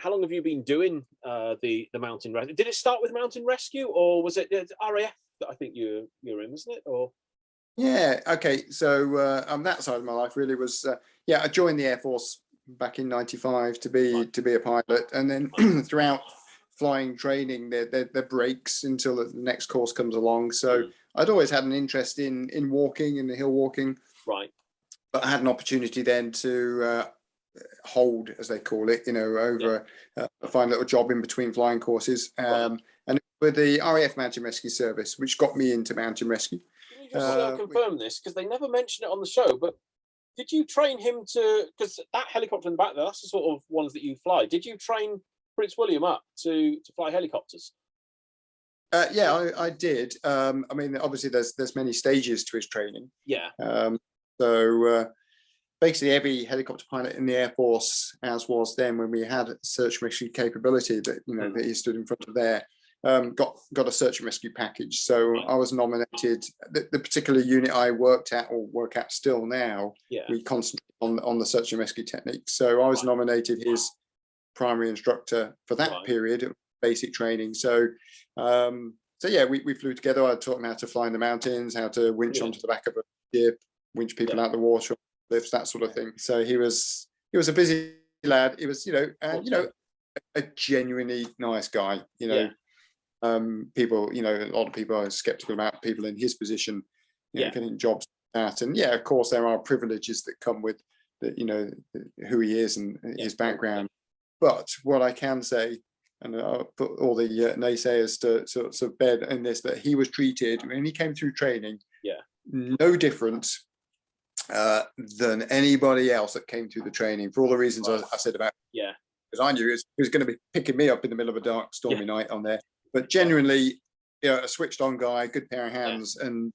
how long have you been doing the mountain rescue? Did it start with mountain rescue, or was it RAF that I think you're in, wasn't it? Or Yeah, okay. So on that side of my life really was yeah, I joined the Air Force back in '95 to be a pilot, and then throughout flying training, there breaks until the next course comes along. So I'd always had an interest in walking, in the hill walking, right, but I had an opportunity then to hold, as they call it, over a fine little job in between flying courses, and with the RAF Mountain Rescue Service, which got me into mountain rescue. can you just confirm this, because they never mention it on the show, but did you train him to, because that helicopter in the back there, that's the sort of ones that you fly, did you train Prince William up to fly helicopters? Yeah, I did. I mean, obviously there's many stages to his training. Yeah. So basically every helicopter pilot in the Air Force, as was then when we had search and rescue capability that that he stood in front of there, got a search and rescue package. So I was nominated. The particular unit I worked at, or work at still now, we concentrate on the search and rescue techniques. So I was nominated his primary instructor for that period of basic training. So so yeah, we flew together. I taught him how to fly in the mountains, how to winch onto the back of a ship, winch people out the water, lifts, that sort of thing. So he was a busy lad. He was a genuinely nice guy. People, a lot of people are skeptical about people in his position, getting jobs like that. And of course there are privileges that come with who he is and his background. But what I can say, and I'll put all the naysayers to sort of bed in this, that he was treated when he came through training, no different than anybody else that came through the training, for all the reasons I said about. Because I knew he was going to be picking me up in the middle of a dark, stormy night on there. But genuinely, a switched on guy, good pair of hands, and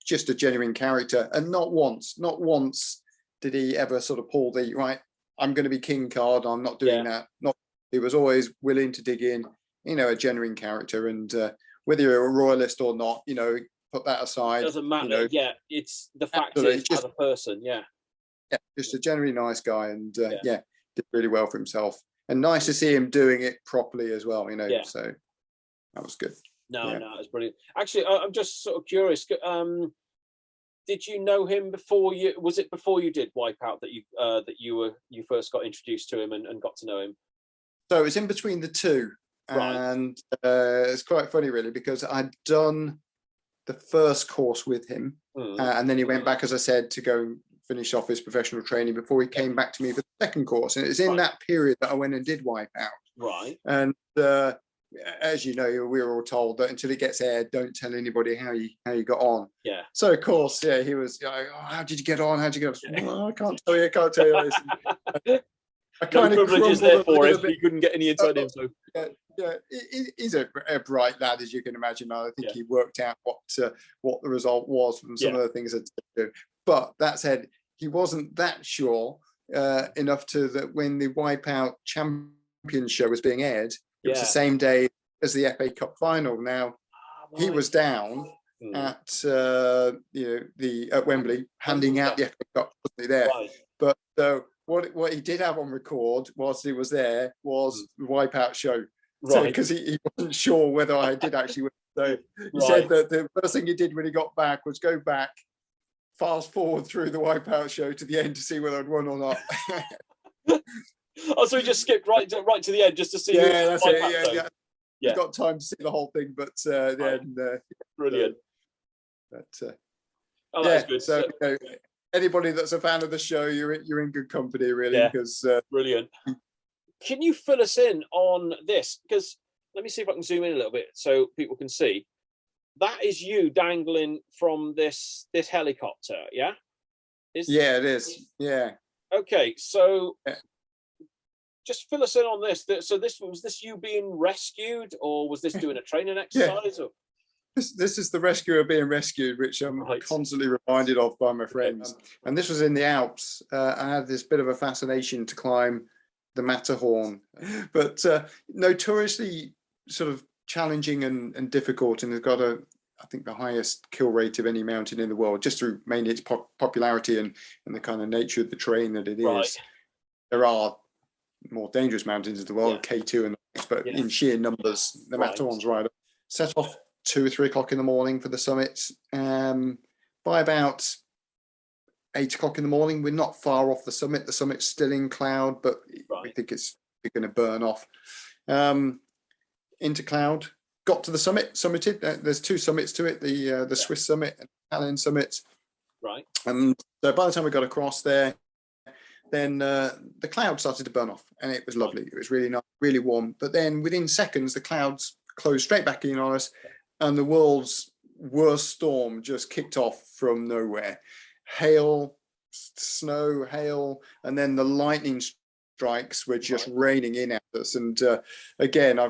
just a genuine character. And not once did he ever sort of pull the I'm going to be king card. I'm not doing that. He was always willing to dig in, a genuine character. And whether you're a royalist or not, put that aside. Doesn't matter. It's the fact is, as a person, just a genuinely nice guy, and did really well for himself. And nice to see him doing it properly as well, so that was good. No, it's brilliant. Actually, I'm just sort of curious. Did you know him before you? Was it before you did Wipeout that you first got introduced to him and got to know him? So it's in between the two, and it's quite funny really, because I'd done the first course with him, and then he went back, as I said, to go and finish off his professional training before he came back to me for the second course. And it was in that period that I went and did Wipeout. Right. And as you know, we were all told that until it gets aired, don't tell anybody how you got on. Yeah. So of course, he was like, "Oh, how did you get on? How did you get on?" "Well, I can't tell you this." I kind of privileges there for him. He couldn't get any inside info. He's a bright lad, as you can imagine. I think he worked out what the result was from some of the things that do. But that said, he wasn't that sure enough to that when the Wipeout Champions show was being aired, it was the same day as the FA Cup final. Now he was down at at Wembley handing out the FA Cup, wasn't he there? But what he did have on record whilst he was there was the Wipeout show. So because he wasn't sure whether I did actually win. So he said that the first thing he did when he got back was go back, fast forward through the Wipeout show to the end to see whether I'd won or not. Oh, so he just skipped right to the end just to see. That's it. He's got time to see the whole thing, but brilliant. That's good. So anybody that's a fan of the show, you're in good company, really. Because brilliant. Can you fill us in on this? Because let me see if I can zoom in a little bit so people can see. That is you dangling from this helicopter, yeah? It is. Yeah. Okay, so just fill us in on this. So was this you being rescued, or was this doing a training exercise? Or? This is the rescuer being rescued, which I'm constantly reminded of by my friends. And this was in the Alps. I had this bit of a fascination to climb the Matterhorn, but notoriously sort of challenging and difficult, and has got I think the highest kill rate of any mountain in the world, just through mainly its popularity and the kind of nature of the terrain that it is. There are more dangerous mountains in the world, K2 and the next, but in sheer numbers, the Matterhorn's right up. Set off 2 or 3 o'clock in the morning for the summit. By about 8 o'clock in the morning, we're not far off the summit. The summit's still in cloud, but we think it's going to burn off. Into cloud, got to the summit, summited. There's 2 summits to it, the Swiss summit and the Italian summit. Right. And so by the time we got across there, then the cloud started to burn off, and it was lovely. It was really nice, really warm. But then within seconds, the clouds closed straight back in on us, and the world's worst storm just kicked off from nowhere. Hail, snow, hail, and then the lightning strikes were just raining in at us. And again, I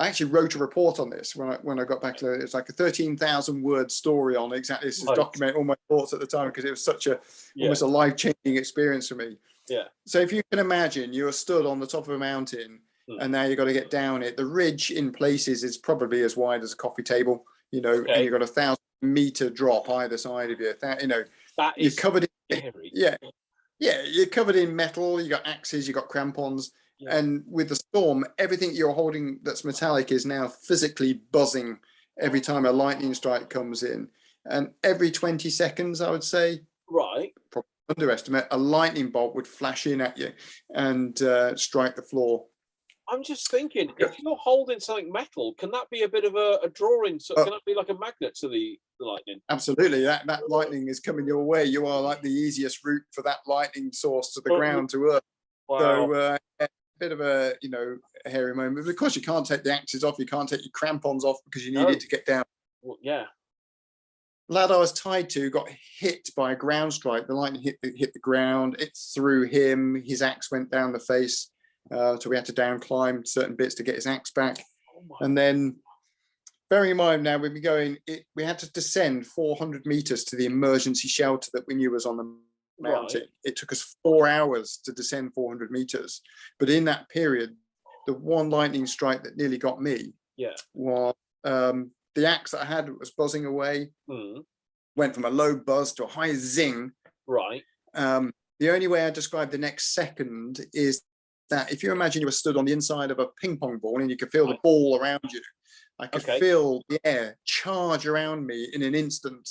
actually wrote a report on this when I got back to it. It's like a 13,000 word story on exactly this to document all my thoughts at the time, because it was such a almost a life-changing experience for me. Yeah. So if you can imagine, you're stood on the top of a mountain, and now you've got to get down it. The ridge in places is probably as wide as a coffee table, you know, and you've got a 1,000-meter drop either side of you. You know, you're covered in you're covered in metal. You got axes, you got crampons. And with the storm, everything you're holding that's metallic is now physically buzzing every time a lightning strike comes in. And every 20 seconds, I would say, probably underestimate, a lightning bolt would flash in at you and strike the floor. I'm just thinking, if you're holding something metal, can that be a bit of a drawing? So can that be like a magnet to the lightning? Absolutely. That lightning is coming your way. You are like the easiest route for that lightning source to the ground, to earth. Wow. So bit of a, you know, a hairy moment. But of course, you can't take the axes off, you can't take your crampons off, because you need it to get down. Well, yeah. The lad I was tied to got hit by a ground strike. The lightning hit the ground. It threw him. His axe went down the face. So we had to down climb certain bits to get his axe back. And then, bearing in mind now, we'd be going, we had to descend 400 meters to the emergency shelter that we knew was on the mountain. It took us 4 hours to descend 400 meters. But in that period, the one lightning strike that nearly got me was the axe that I had was buzzing away, went from a low buzz to a high zing. Right. The only way I describe the next second is that if you imagine you were stood on the inside of a ping pong ball and you could feel the ball around you, I could feel the air charge around me in an instant.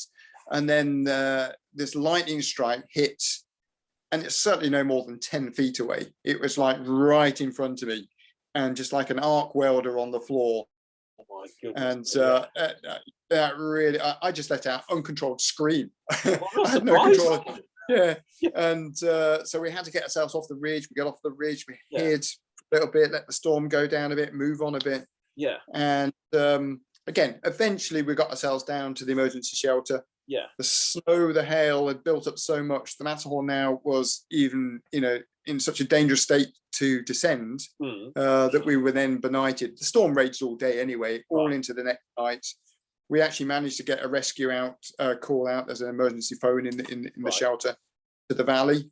And then this lightning strike hit, and it's certainly no more than 10 feet away. It was like right in front of me, and just like an arc welder on the floor. Oh my goodness. And that really, I just let out uncontrolled scream. I had no control. Yeah. And so we had to get ourselves off the ridge. We got off the ridge, we hid a little bit, let the storm go down a bit, move on a bit. Yeah. And again, eventually we got ourselves down to the emergency shelter. Yeah. The snow, the hail had built up so much. The Matterhorn now was even, you know, in such a dangerous state to descend that we were then benighted. The storm raged all day anyway, all into the next night. We actually managed to get a rescue call out as an emergency phone in the shelter to the valley,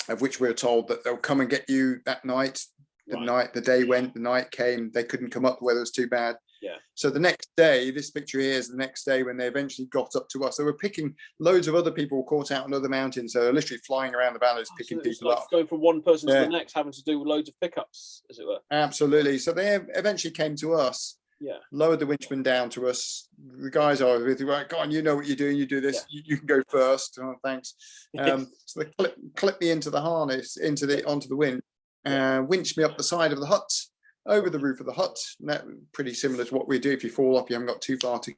of which we were told that they'll come and get you that night. The day went, the night came, they couldn't come up, the weather was too bad. Yeah. So the next day, this picture here is the next day when they eventually got up to us. They were picking loads of other people caught out on other mountains. So they're literally flying around the valleys, picking people up. Going from one person to the next, having to do loads of pickups, as it were. Absolutely. So they eventually came to us. Yeah. Lowered the winchman down to us. The guys are with you, right? Go on, you know what you're doing. You do this. Yeah. You can go first. Oh, thanks. So they clip me into the harness, onto the winch, winch me up the side of the hut, over the roof of the hut. And that pretty similar to what we do. If you fall off, you haven't got too far to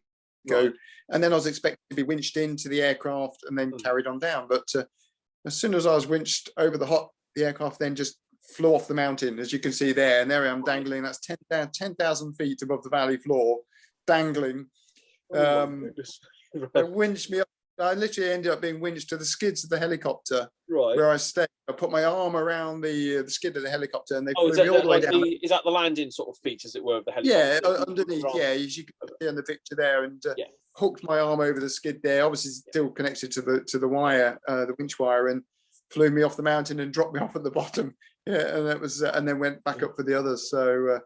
go. Right. And then I was expected to be winched into the aircraft and then carried on down. But as soon as I was winched over the hut, the aircraft then just flew off the mountain, as you can see there, and there I am dangling. That's 10,000 feet above the valley floor, dangling. They winched me up. I literally ended up being winched to the skids of the helicopter, where I stayed. I put my arm around the skid of the helicopter, and they flew me all the way down. Is that the landing sort of feet, as it were, of the helicopter? Yeah, underneath. Yeah, as you can see in the picture there, and hooked my arm over the skid there. Obviously, still connected to the wire, the winch wire, and flew me off the mountain and dropped me off at the bottom. Yeah, and that was, and then went back up for the others. So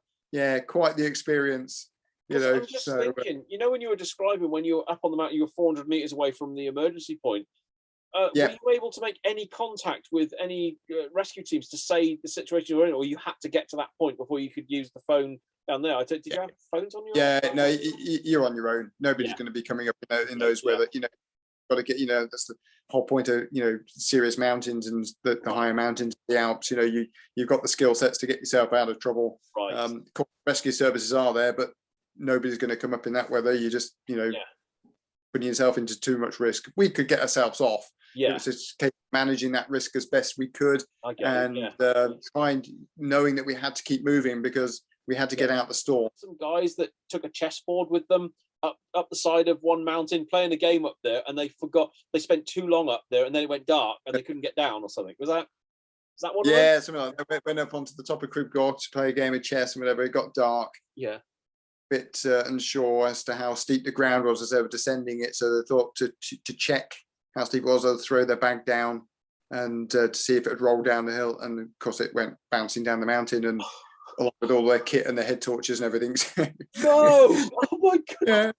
quite the experience. I'm just thinking, when you were describing when you were up on the mountain, you were 400 meters away from the emergency point. Yeah. Were you able to make any contact with any rescue teams to say the situation you're in, or you had to get to that point before you could use the phone down there? Did you have phones on your Yeah, own? no, you're on your own. Nobody's going to be coming up in those where that, got to get, that's the whole point of, serious mountains and the higher mountains, the Alps. You've got the skill sets to get yourself out of trouble. Right. Rescue services are there, but nobody's going to come up in that weather. You just, putting yourself into too much risk. We could get ourselves off. Yeah. It was just managing that risk as best we could, knowing that we had to keep moving because we had to get out the storm. Some guys that took a chessboard with them up the side of one mountain playing a game up there, and they spent too long up there, and then it went dark and they couldn't get down or something. Was that one? Yeah, something like that. Went up onto the top of Crib Gorge to play a game of chess and whatever. It got dark. Yeah. Bit unsure as to how steep the ground was as they were descending it, so they thought to check how steep it was, they'd throw their bag down and to see if it would roll down the hill, and of course it went bouncing down the mountain and along with all their kit and their head torches and everything. No! Oh my god!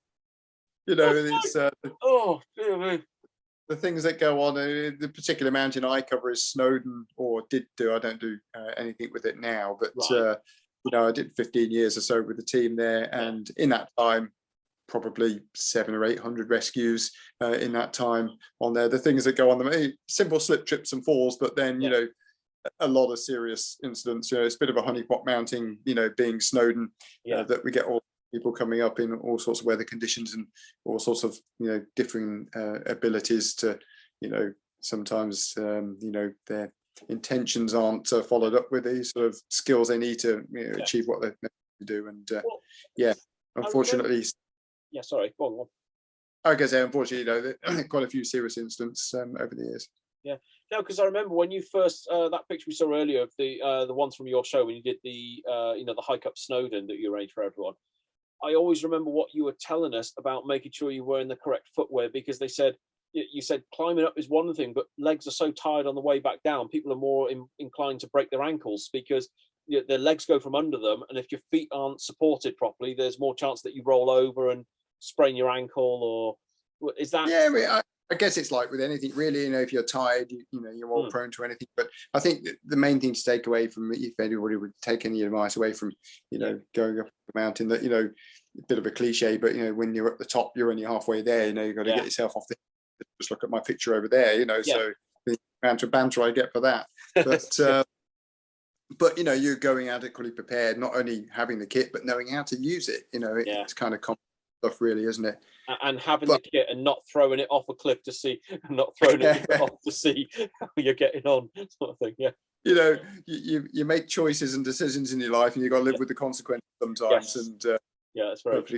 Yeah, it's dear me. The things that go on. The particular mountain I cover is Snowdon, or did do. I don't do anything with it now, but I did 15 years or so with the team there, and in that time, probably 700 or 800 rescues in that time on there. The things that go on them, simple slip, trips and falls, but then a lot of serious incidents. It's a bit of a honeypot mountain, being Snowdon, that we get all people coming up in all sorts of weather conditions and all sorts of differing abilities to sometimes their intentions aren't followed up with the sort of skills they need to achieve what they need to do. And unfortunately, sorry, go on. I guess unfortunately, quite a few serious incidents over the years. Yeah, no, because I remember when you first that picture we saw earlier of the ones from your show when you did the the hike up Snowdon that you arranged for everyone. I always remember what you were telling us about making sure you were in the correct footwear, because they said you said climbing up is one thing, but legs are so tired on the way back down. People are more inclined to break their ankles because their legs go from under them, and if your feet aren't supported properly, there's more chance that you roll over and sprain your ankle. Or is that? Yeah, I guess it's like with anything, really. If you're tired, you're more prone to anything. But I think the main thing to take away from, if anybody would take any advice away from, going up the mountain, that a bit of a cliche, but when you're at the top, you're only halfway there. You've got to get yourself off the. Just look at my picture over there. So the amount of banter I get for that. But but you're going out equally prepared, not only having the kit but knowing how to use it. It's kind of common stuff, really, isn't it? And having the kit and not throwing it off a cliff to see, not throwing it off to see how you're getting on, sort of thing. Yeah. You make choices and decisions in your life, and you've got to live with the consequences sometimes. Yes. And that's very true.